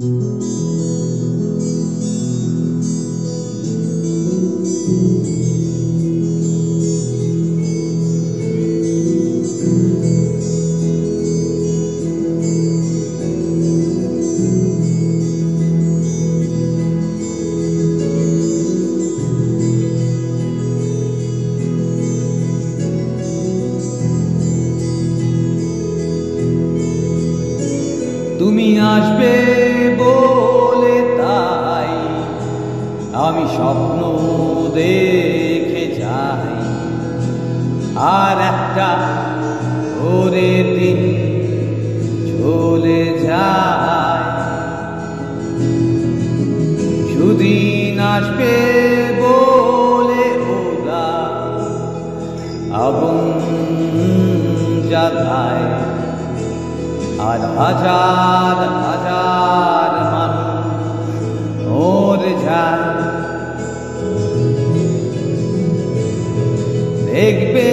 তুমি আসবে বলে তাই আমি স্বপ্ন দেখে যাই, আর একটা করে দিন চলে যায়। সুদিন আসবে বলে ওরা আগুন জ্বালায়, আর হাজার হাজার মানুষ মরে যায়। দেখবে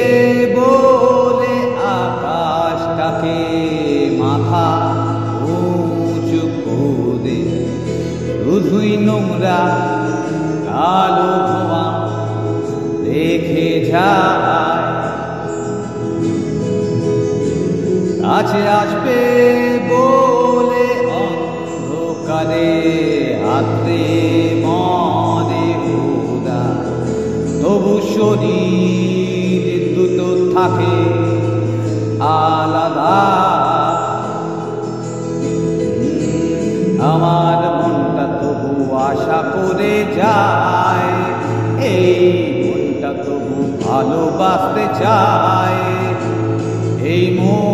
বলে আকাশটাকে মাথা উঁচু করে শুধুই নোংরা কালো ধোঁয়া দেখে যায়। কাছে আসবে বলে অন্ধকারে হাতে মনে ওরা, তবু শরীর দুটো থাকে আলাদা। আমার মনটা তবু আশা করে যায়, এই মনটা তবু ভালোবাসতে চায়। এই মন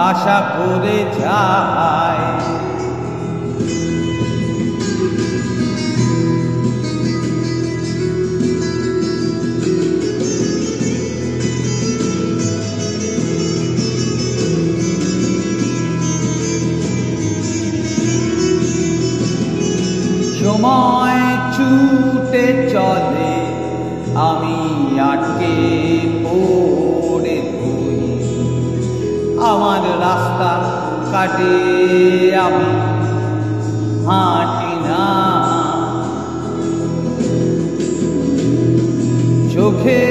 আশা করে যায়। সময় ছুটে চলে, আমি আটকে পড়ে ধুই। আমার রাস্তা কাটে আমি হাঁটি না, চোখে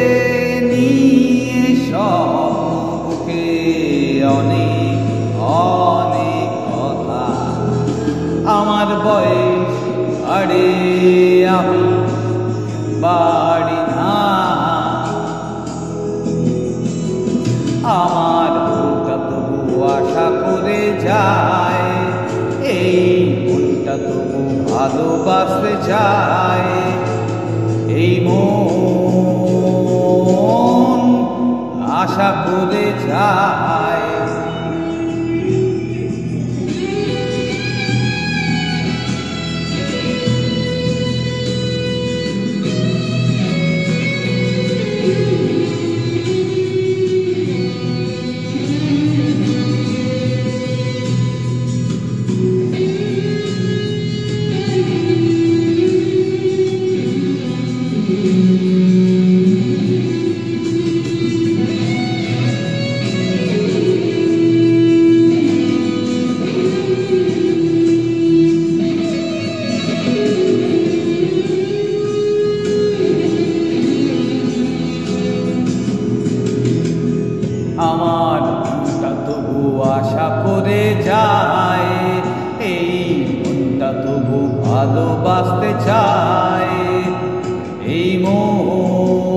নিয়ে সব বুকে অনেক অনেক কথা। আমার বয়স আরে আমি বাড়ি না, আমার মনটা তবু আশা করে যায়। এই মনটা তবু ভালোবাসতে চায়। এই মন আশা করে যায়। আমার মনটা তবু আশা করে যায়, এই মনটা তবু ভালোবাসতে চায়। এই মন